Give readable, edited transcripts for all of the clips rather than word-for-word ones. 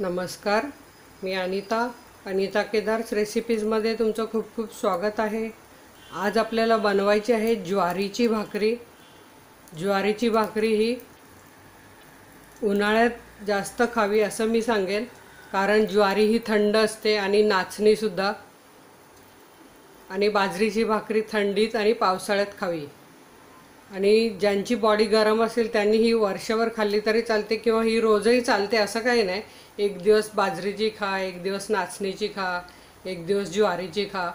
नमस्कार, मी अनिता केदार्स रेसिपीजमध्ये तुमचं खूप खूप स्वागत आहे। आज आपल्याला बनवायची आहे ज्वारीची भाकरी। ज्वारीची भाकरी ही उन्हाळ्यात जास्त खावी असं मी सांगेन, कारण ज्वारी ही थंड असते आणि नाचणीसुद्धा, आणि बाजरीची भाकरी थंडीत आणि पावसाळ्यात खावी। आणि ज्यांची बॉडी गरम असेल त्यांनी ही वर्षभर खाल्ली तरी चालते किंवा ही रोजही चालते असं काही नाही। एक दिवस बाजरीची खा, एक दिवस नाचणीची खा, एक दिवस ज्वारीची खा,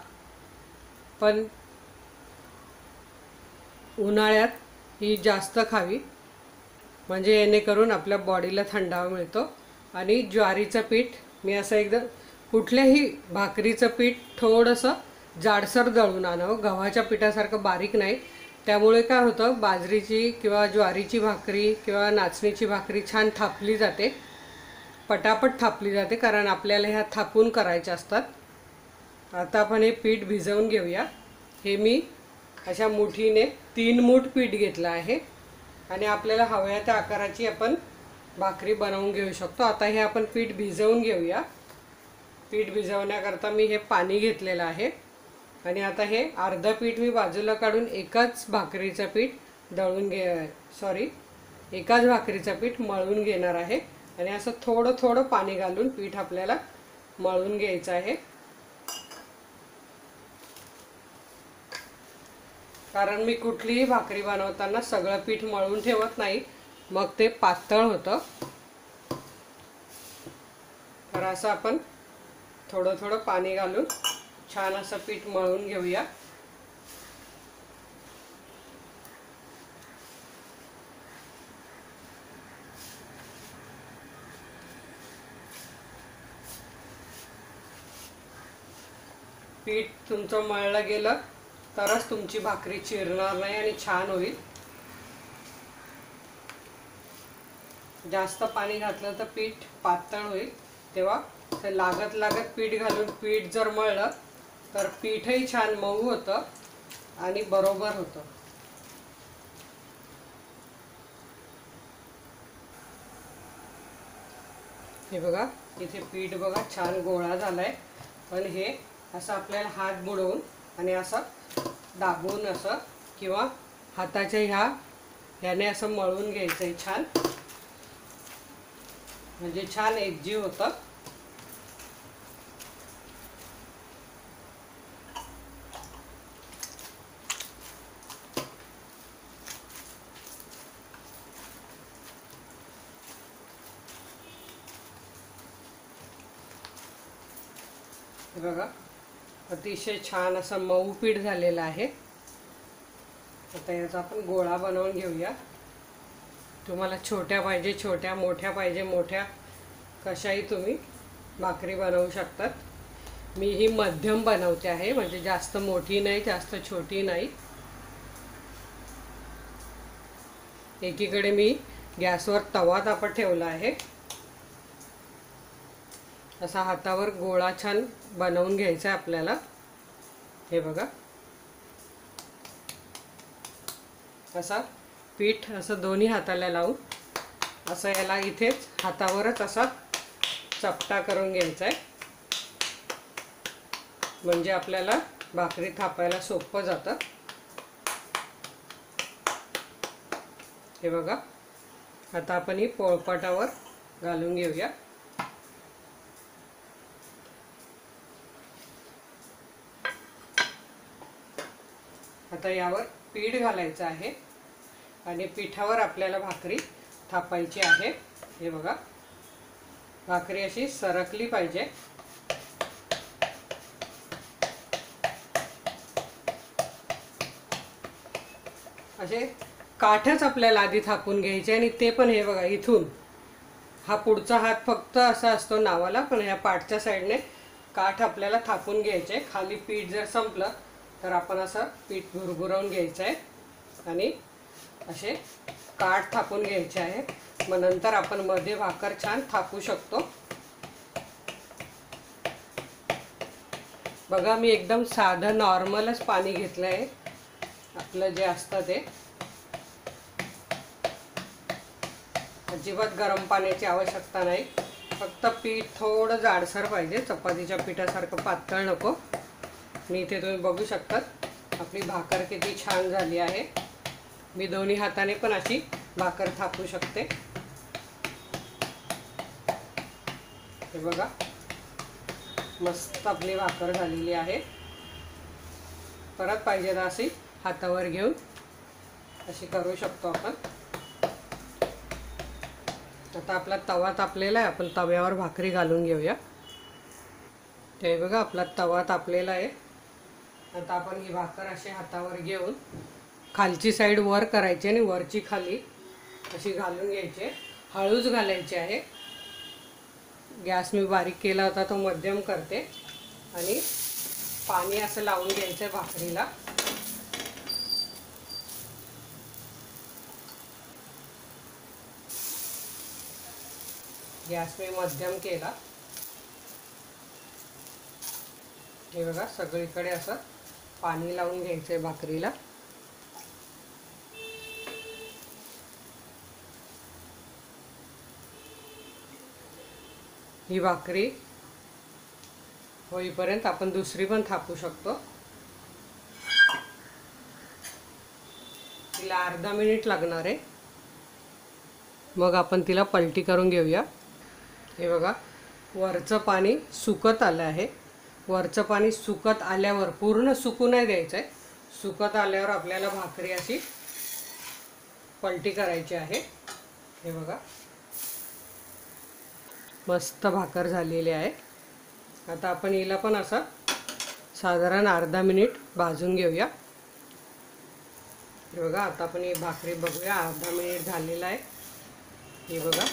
पण उन्हाळ्यात ही जास्त खावी, म्हणजे येणेकरून आपल्या बॉडीला थंडावा मिळतो। आणि ज्वारीचं पीठ मी असं एकदम कुठल्याही भाकरीचं पीठ थोडंसं जाडसर दळून आणावं, गव्हाच्या पिठासारखं बारीक नाही। त्यामुळे काय होतं, बाजरीची किंवा ज्वारीची भाकरी किंवा नाचणीची भाकरी छान थापली जाते, पटापट थापली जाते, कारण आपल्याला ह्या थापून करायच्या असतात। आता आपण हे पीठ भिजवून घेऊया। हे मी अशा मुठीने 3 मूठ पीठ घेतलं आहे आणि आपल्याला हव्या त्या आकाराची आपण भाकरी बनवून घेऊ शकतो। आता हे आपण पीठ भिजवून घेऊया। पीठ भिजवण्याकरता मी हे पाणी घेतलेलं आहे आणि आता हे अर्ध पीठ मी बाजूला काढून एकाच भाकरीचं पीठ एकाच भाकरीचं पीठ मळून घेणार आहे। आणि असं थोडं थोडं पाणी घालून पीठ आपल्याला मळून घ्यायचं आहे, कारण मी कुठलीही भाकरी बनवताना सगळं पीठ मळून ठेवत नाही, मग ते पातळ होतं। तर असं आपण थोडं थोडं पाणी घालून छान असं पीठ मळून घेऊया। पीठ तुमचं मळलं गेलं तरच तुमची भाकरी चिरणार नाही आणि छान होईल। जास्त पाणी घातलं तर पीठ पातळ होईल, तेव्हा ते लागत लागत पीठ घालून पीठ जर मळलं तर पीठही छान मऊ होतं आणि बरोबर होतं। हे बघा, इथे पीठ बघा छान गोळा झालाय, पण हे असं आपल्याला हात बुडवून आणि असं दाबून असं किंवा हाताच्या ह्याने असं मळून घ्यायचंय छान, म्हणजे छान एकजीव होतं। हे बघा, अतिशय छान असं मऊ पीठ झालेलं आहे। आता याचा आपण गोळा बनवून घेऊया। तुम्हाला छोट्या पाहिजे छोट्या, मोठ्या पाहिजे मोठ्या, कशाही तुम्ही भाकरी बनवू शकतात। मी ही मध्यम बनवते आहे, म्हणजे जास्त मोठी नाही जास्त छोटी नाही। एकीकडे मी गॅसवर तवा तापत ठेवला आहे। असा हातावर गोळा छान बनवून घ्यायचा आहे आपल्याला। हे बघा, असा पीठ असं दोन्ही हाताला लावून असं याला इथेच हातावरच असा चपटा करून घ्यायचा आहे, म्हणजे आपल्याला भाकरी थापायला सोपं जातं। हे बघा, आता आपण ही पोळपाटावर घालून घेऊया। आता यावर पीठ घालायचं आहे आणि पिठावर आपल्याला भाकरी थापायची आहे। हे बघा, भाकरी अशी सरकली पाहिजे। असे काठच आपल्याला आधी थापून घ्यायचे, आणि ते पण हे बघा, इथून हा पुढचा हात फक्त असा असतो नावाला, पण ह्या पाठच्या साईडने काठ आपल्याला थापून घ्यायचे। खाली पीठ जर संपलं तर आपण असं पीठ भुरभुरवून घ्यायचं आहे आणि असे काठ थापून घ्यायचे आहे। मग नंतर आपण मध्ये भाकर छान थापू शकतो। बघा, मी एकदम साधं नॉर्मलच पाणी घेतलं आहे, आपलं जे असतं ते। अजिबात गरम पाण्याची आवश्यकता नाही। फक्त पीठ थोडं जाडसर पाहिजे, चपातीच्या पिठासारखं पातळ नको. मी इथे तुम्ही बघू शकता आपली भाकर किती छान झाली आहे. मी दोन्ही हाताने पण अशी भाकर थापू शकते. हे बघा, मस्त आपली भाकर झालेली आहे. परत पाहिजे तर अशी हातावर घेऊन अशी करू शकतो आपण. आता आपला तवा तापलेला आहे, आपण तव्यावर भाकरी घालून घेऊया. ते बघा, आपला तवा तापलेला आहे. आता आपण ही भाकर अशी हातावर घेऊन खालची साईड वर करायची आणि वरची खाली अशी घालून घ्यायची. हळूच घालायची आहे. गॅस मी बारीक केला होता, तो मध्यम करते आणि पाणी असं लावून घ्यायचं भाकरीला. गॅस मी मध्यम केला. हे बघा, सगळीकडे असं पाणी लावून घ्यायचंय भाकरीला. ही भाकरी होईपर्यंत आपण दुसरी पण थापू शकतो. तिला अर्धा मिनिट लागणार आहे. मग आपण तिला पलटी करून घेऊया. हे बघा, वरचं पाणी सुकत आलं आहे. वरचं पाणी सुकत आल्यावर, पूर्ण सुकू नाही द्यायचं आहे, सुकत आल्यावर आपल्याला भाकरी अशी पलटी करायची आहे. हे बघा, मस्त भाकर झालेली आहे. आता आपण हिला पण असं साधारण अर्धा मिनिट भाजून घेऊया. हे बघा, आता आपण ही भाकरी बघूया. अर्धा मिनिट झालेला आहे. हे बघा,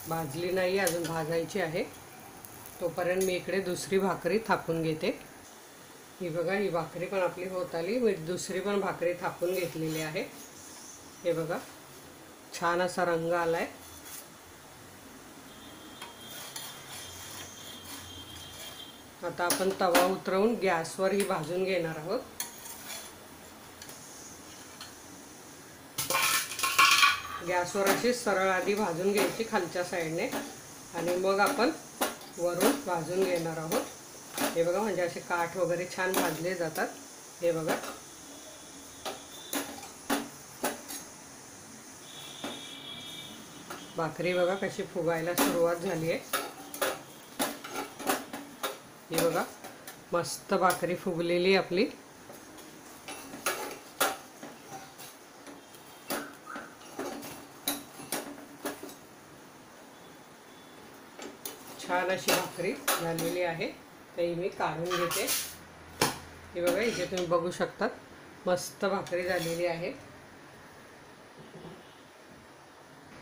भाजली नाही, अजून भाजायची आहे. तोपर्यंत मी इकडे दुसरी भाकरी थापून घेते. ही बघा, ही भाकरी पण आपली होत आली. मी दुसरी पण भाकरी थापून घेतलेली आहे. हे बघा, छान असा रंग आलाय. आता आपण तवा उतरवून गॅसवर ही भाजून घेणार आहोत. गॅसवर अशी सरळ आधी भाजून घ्यायची खालच्या साईडने आणि मग आपण वरून भाजून घेणार आहोत. हे बघा, म्हणजे असे काठ वगैरे छान भाजले जातात. हे बघा, भाकरी बघा कशी फुगायला सुरुवात झाली आहे. हे बघा, मस्त भाकरी फुगलेली आपली. छान अशी भाकरी झालेली आहे. ती मी काढून घेते. हे बघा, इथे तुम्ही बघू शकता मस्त भाकरी झालेली आहे.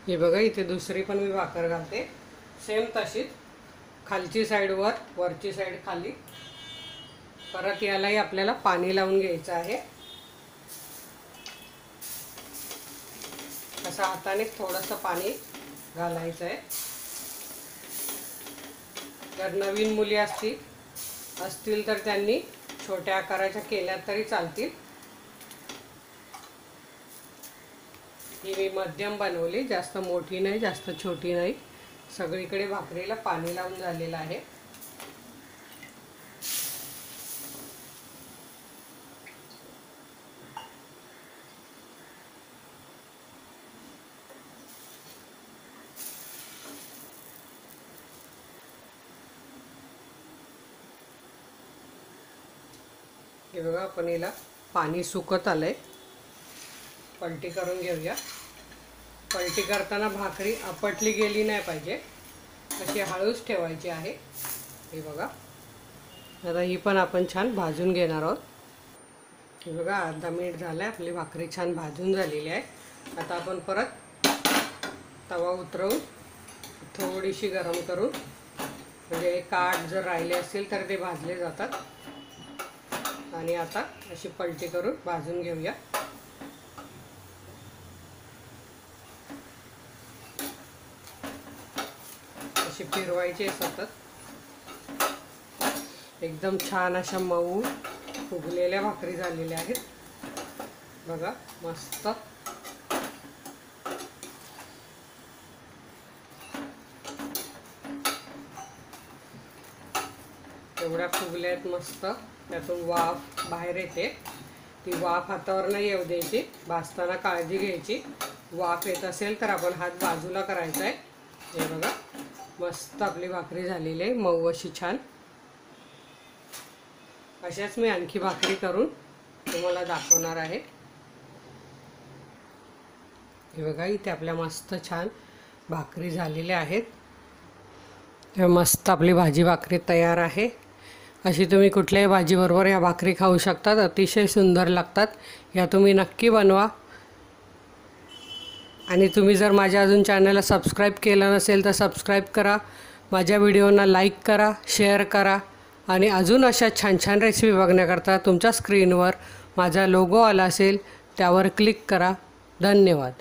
हे बघा, इथे दुसरी पण मी भाकर घालते. सेम तशीच, खालची साईड वर, वरची साईड खाली. परत यालाही आपल्याला पाणी लावून घ्यायचं आहे. असं हाताने थोडंसं पाणी घालायचं आहे. जर नवीन मुली असतील तर त्यांनी छोट्या आकाराच्या केल्या तरी चालतील. ही मी मध्यम बनवली, जास्त मोठी नाही, जास्त छोटी नाही. सगळीकडे भाकरीला पाणी लावून झालेलं आहे. हे बघा, आपण हिला पाणी सुकत आलंय. पलटी करून घेऊया. पलटी करताना भाकरी आपटली गेली नाही पाहिजे, अशी हळूच ठेवायची आहे. हे बघा, आता ही पण आपण छान भाजून घेणार आहोत. हे बघा, अर्धा मिनिट झाला आहे. आपली भाकरी छान भाजून झालेली आहे. आता आपण परत तवा उतरवून थोडीशी गरम करून, म्हणजे काठ जर राहिले असतील तर ते भाजले जातात. आणि आता अशी पलटी करून भाजून घेऊया. अशी फिरवायची सतत. एकदम छान अशा मऊ फुगलेल्या भाकरी झालेल्या आहेत. बघा, मस्त. एवढ्या फुगल्या आहेत मस्त, त्यातून वाफ बाहेर येते. ती वाफ हातावर नाही येऊ द्यायची, भाजताना काळजी घ्यायची. वाफ येत असेल तर आपण हात बाजूला करायचा आहे. हे बघा मस्त आपली भाकरी झालेली आहे, मऊ अशी छान. अशाच मी आणखी भाकरी करून तुम्हाला दाखवणार आहे. हे बघा इथे आपल्या मस्त छान भाकरी झालेल्या आहेत. मस्त आपली भाजी भाकरी तयार आहे. अशी तुम्ही कुठल्याही भाजीबरोबर या भाकरी खाऊ शकतात, अतिशय सुंदर लागतात. या तुम्ही नक्की बनवा. आणि तुम्ही जर माझ्या अजून चॅनलला सबस्क्राईब केलं नसेल तर सबस्क्राईब करा. माझ्या व्हिडिओना लाईक करा, शेअर करा. आणि अजून अशा छान छान रेसिपी बघण्याकरता तुमच्या स्क्रीनवर माझा लोगो आला असेल त्यावर क्लिक करा. धन्यवाद.